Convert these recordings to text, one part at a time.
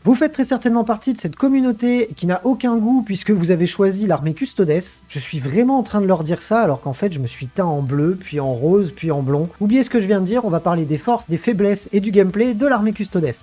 Vous faites très certainement partie de cette communauté qui n'a aucun goût puisque vous avez choisi l'armée Custodes. Je suis vraiment en train de leur dire ça alors qu'en fait je me suis teint en bleu, puis en rose, puis en blond. Oubliez ce que je viens de dire, on va parler des forces, des faiblesses et du gameplay de l'armée Custodes.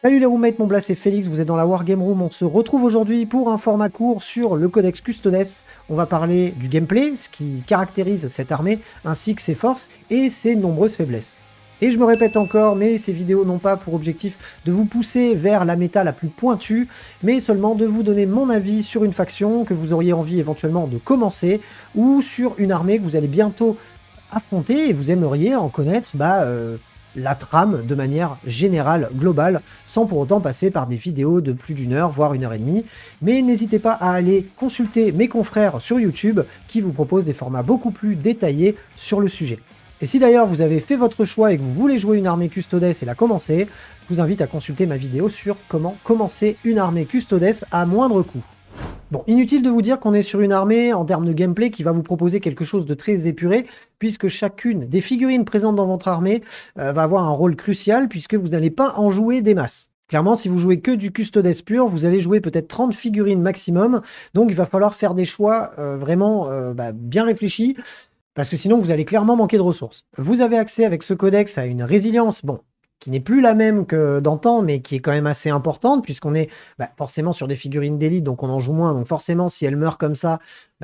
Salut les roommates, mon blast c'est Félix, vous êtes dans la Wargame Room, on se retrouve aujourd'hui pour un format court sur le Codex Custodes. On va parler du gameplay, ce qui caractérise cette armée, ainsi que ses forces et ses nombreuses faiblesses. Et je me répète encore, mais ces vidéos n'ont pas pour objectif de vous pousser vers la méta la plus pointue, mais seulement de vous donner mon avis sur une faction que vous auriez envie éventuellement de commencer, ou sur une armée que vous allez bientôt affronter et vous aimeriez en connaître la trame de manière générale, globale, sans pour autant passer par des vidéos de plus d'1 heure, voire 1h30. Mais n'hésitez pas à aller consulter mes confrères sur YouTube qui vous proposent des formats beaucoup plus détaillés sur le sujet. Et si d'ailleurs vous avez fait votre choix et que vous voulez jouer une armée Custodes et la commencer, je vous invite à consulter ma vidéo sur comment commencer une armée Custodes à moindre coût. Bon, inutile de vous dire qu'on est sur une armée en termes de gameplay qui va vous proposer quelque chose de très épuré, puisque chacune des figurines présentes dans votre armée va avoir un rôle crucial, puisque vous n'allez pas en jouer des masses. Clairement, si vous jouez que du Custodes pur, vous allez jouer peut-être 30 figurines maximum, donc il va falloir faire des choix vraiment bien réfléchis, parce que sinon vous allez clairement manquer de ressources. Vous avez accès avec ce codex à une résilience, bon, qui n'est plus la même que d'antan, mais qui est quand même assez importante, puisqu'on est forcément sur des figurines d'élite, donc on en joue moins, donc forcément, si elle meurt comme ça,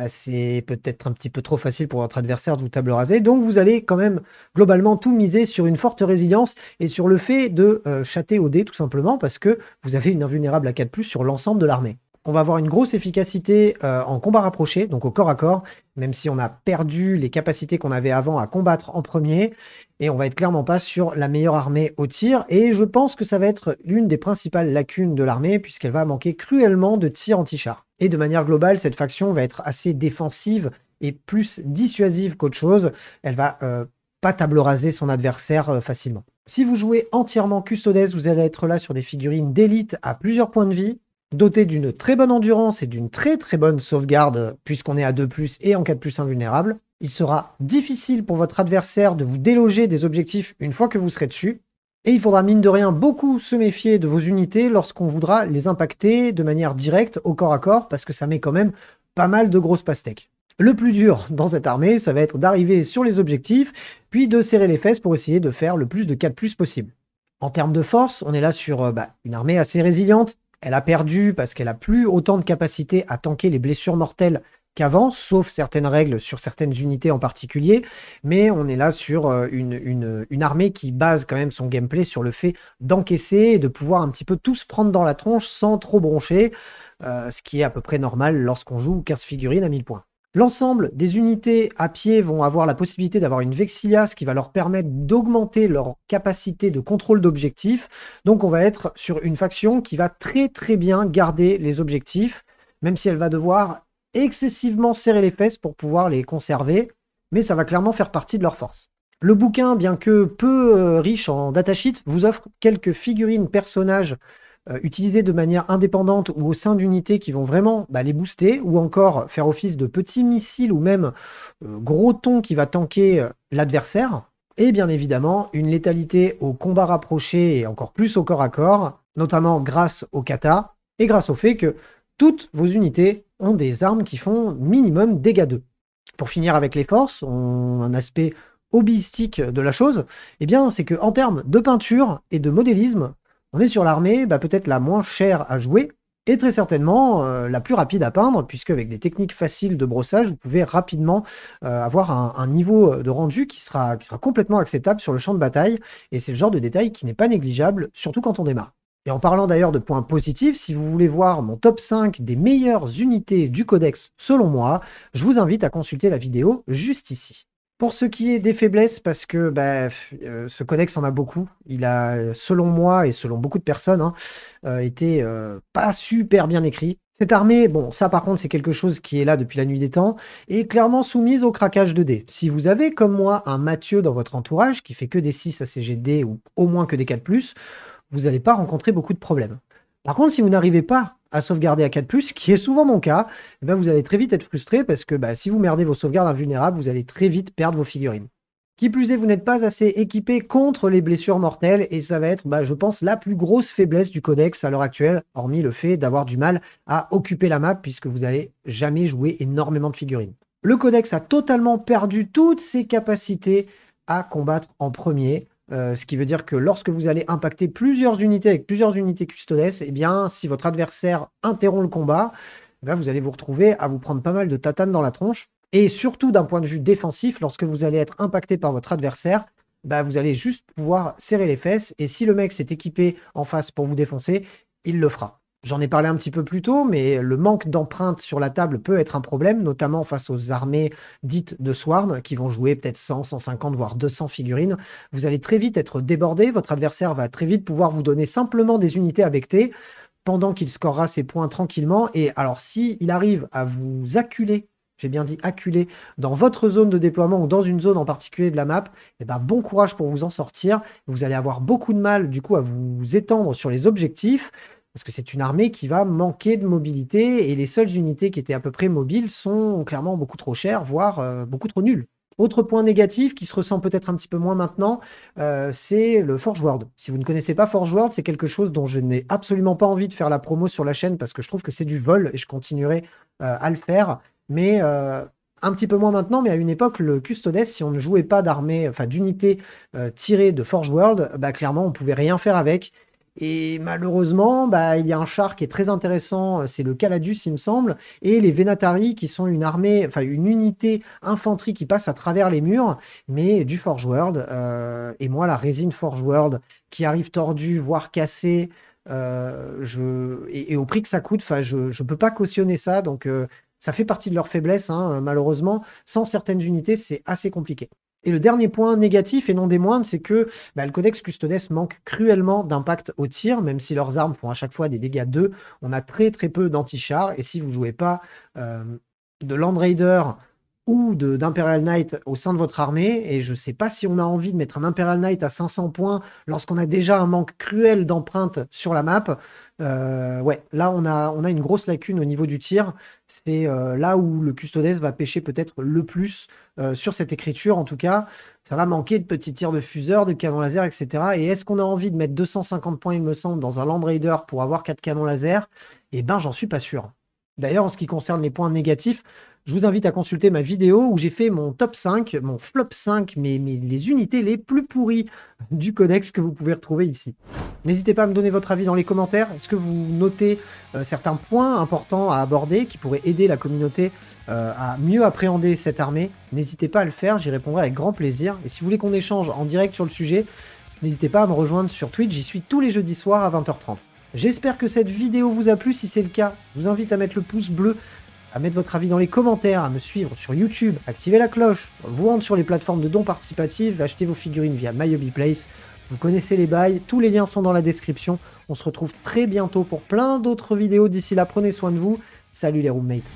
c'est peut-être un petit peu trop facile pour votre adversaire de vous table raser, donc vous allez quand même globalement tout miser sur une forte résilience, et sur le fait de chatter au dé, tout simplement, parce que vous avez une invulnérable à 4+, sur l'ensemble de l'armée. On va avoir une grosse efficacité en combat rapproché, donc au corps à corps, même si on a perdu les capacités qu'on avait avant à combattre en premier, et on va être clairement pas sur la meilleure armée au tir, et je pense que ça va être l'une des principales lacunes de l'armée, puisqu'elle va manquer cruellement de tir anti-char. Et de manière globale, cette faction va être assez défensive et plus dissuasive qu'autre chose. Elle va pas table raser son adversaire facilement. Si vous jouez entièrement Custodes, vous allez être là sur des figurines d'élite à plusieurs points de vie, doté d'une très bonne endurance et d'une très bonne sauvegarde, puisqu'on est à 2+, et en 4+ invulnérable. Il sera difficile pour votre adversaire de vous déloger des objectifs une fois que vous serez dessus, et il faudra mine de rien beaucoup se méfier de vos unités lorsqu'on voudra les impacter de manière directe au corps à corps, parce que ça met quand même pas mal de grosses pastèques. Le plus dur dans cette armée, ça va être d'arriver sur les objectifs, puis de serrer les fesses pour essayer de faire le plus de 4+ possible. En termes de force, on est là sur une armée assez résiliente. Elle a perdu parce qu'elle a plus autant de capacité à tanker les blessures mortelles qu'avant, sauf certaines règles sur certaines unités en particulier, mais on est là sur une armée qui base quand même son gameplay sur le fait d'encaisser et de pouvoir un petit peu tout se prendre dans la tronche sans trop broncher, ce qui est à peu près normal lorsqu'on joue 15 figurines à 1000 points. L'ensemble des unités à pied vont avoir la possibilité d'avoir une Vexilia, ce qui va leur permettre d'augmenter leur capacité de contrôle d'objectifs. Donc on va être sur une faction qui va très bien garder les objectifs, même si elle va devoir excessivement serrer les fesses pour pouvoir les conserver, mais ça va clairement faire partie de leur force. Le bouquin, bien que peu riche en datasheet, vous offre quelques figurines personnages utilisés de manière indépendante ou au sein d'unités qui vont vraiment les booster, ou encore faire office de petits missiles ou même gros thon qui va tanker l'adversaire. Et bien évidemment, une létalité au combat rapproché et encore plus au corps à corps, notamment grâce au kata et grâce au fait que toutes vos unités ont des armes qui font minimum dégâts 2. Pour finir avec les forces, un aspect hobbyistique de la chose, c'est qu'en termes de peinture et de modélisme, on est sur l'armée peut-être la moins chère à jouer, et très certainement la plus rapide à peindre, puisque avec des techniques faciles de brossage, vous pouvez rapidement avoir un niveau de rendu qui sera complètement acceptable sur le champ de bataille, et c'est le genre de détail qui n'est pas négligeable, surtout quand on démarre. Et en parlant d'ailleurs de points positifs, si vous voulez voir mon top 5 des meilleures unités du codex selon moi, je vous invite à consulter la vidéo juste ici. Pour ce qui est des faiblesses, parce que ce codex en a beaucoup, il a, selon moi et selon beaucoup de personnes, été pas super bien écrit. Cette armée, bon, ça par contre, c'est quelque chose qui est là depuis la nuit des temps, et clairement soumise au craquage de dés. Si vous avez, comme moi, un Mathieu dans votre entourage, qui fait que des 6 ACG de dés, ou au moins que des 4+, vous n'allez pas rencontrer beaucoup de problèmes. Par contre, si vous n'arrivez pas à sauvegarder à 4+, ce qui est souvent mon cas, vous allez très vite être frustré parce que si vous merdez vos sauvegardes invulnérables, vous allez très vite perdre vos figurines. Qui plus est, vous n'êtes pas assez équipé contre les blessures mortelles et ça va être, je pense, la plus grosse faiblesse du codex à l'heure actuelle, hormis le fait d'avoir du mal à occuper la map puisque vous n'allez jamais jouer énormément de figurines. Le codex a totalement perdu toutes ses capacités à combattre en premier, ce qui veut dire que lorsque vous allez impacter plusieurs unités avec plusieurs unités custodes, eh bien, si votre adversaire interrompt le combat, vous allez vous retrouver à vous prendre pas mal de tatanes dans la tronche. Et surtout d'un point de vue défensif, lorsque vous allez être impacté par votre adversaire, vous allez juste pouvoir serrer les fesses. Et si le mec s'est équipé en face pour vous défoncer, il le fera. J'en ai parlé un petit peu plus tôt, mais le manque d'empreintes sur la table peut être un problème, notamment face aux armées dites de Swarm, qui vont jouer peut-être 100, 150, voire 200 figurines. Vous allez très vite être débordé, votre adversaire va très vite pouvoir vous donner simplement des unités à becter, pendant qu'il scorera ses points tranquillement. Et alors, s'il arrive à vous acculer, j'ai bien dit acculer, dans votre zone de déploiement ou dans une zone en particulier de la map, bon courage pour vous en sortir. Vous allez avoir beaucoup de mal, du coup, à vous étendre sur les objectifs, parce que c'est une armée qui va manquer de mobilité, et les seules unités qui étaient à peu près mobiles sont clairement beaucoup trop chères, voire beaucoup trop nulles. Autre point négatif qui se ressent peut-être un petit peu moins maintenant, c'est le Forge World. Si vous ne connaissez pas Forge World, c'est quelque chose dont je n'ai absolument pas envie de faire la promo sur la chaîne parce que je trouve que c'est du vol et je continuerai à le faire. Mais un petit peu moins maintenant, mais à une époque, le Custodes, si on ne jouait pas d'armée, enfin d'unités tirées de Forge World, clairement, on pouvait rien faire avec. Et malheureusement, il y a un char qui est très intéressant, c'est le Caladus, il me semble, et les Venatari qui sont une armée, enfin une unité infanterie qui passe à travers les murs, mais du Forge World. Et moi, la résine Forge World qui arrive tordue, voire cassée, et au prix que ça coûte, je ne peux pas cautionner ça, donc ça fait partie de leur faiblesse, hein, malheureusement. Sans certaines unités, c'est assez compliqué. Et le dernier point négatif, et non des moindres, c'est que le Codex Custodes manque cruellement d'impact au tir, même si leurs armes font à chaque fois des dégâts 2. On a très très peu d'anti-char, et si vous ne jouez pas de Land Raider ou d'Imperial Knight au sein de votre armée, et je ne sais pas si on a envie de mettre un Imperial Knight à 500 points lorsqu'on a déjà un manque cruel d'empreintes sur la map, ouais, là on a une grosse lacune au niveau du tir. C'est là où le Custodes va pêcher peut-être le plus sur cette écriture. En tout cas, ça va manquer de petits tirs de fuseurs, de canons laser, etc. Et est-ce qu'on a envie de mettre 250 points, il me semble, dans un Land Raider pour avoir 4 canons laser? Eh ben, j'en suis pas sûr. D'ailleurs, en ce qui concerne les points négatifs, je vous invite à consulter ma vidéo où j'ai fait mon top 5, mon flop 5, les unités les plus pourries du codex que vous pouvez retrouver ici. N'hésitez pas à me donner votre avis dans les commentaires. Est-ce que vous notez certains points importants à aborder qui pourraient aider la communauté à mieux appréhender cette armée? N'hésitez pas à le faire, j'y répondrai avec grand plaisir. Et si vous voulez qu'on échange en direct sur le sujet, n'hésitez pas à me rejoindre sur Twitch, j'y suis tous les jeudis soirs à 20h30. J'espère que cette vidéo vous a plu. Si c'est le cas, je vous invite à mettre le pouce bleu, à mettre votre avis dans les commentaires, à me suivre sur YouTube, activer la cloche, vous rendre sur les plateformes de dons participatifs, acheter vos figurines via MyHobbyPlace. Vous connaissez les bails, tous les liens sont dans la description. On se retrouve très bientôt pour plein d'autres vidéos. D'ici là, prenez soin de vous. Salut les roommates.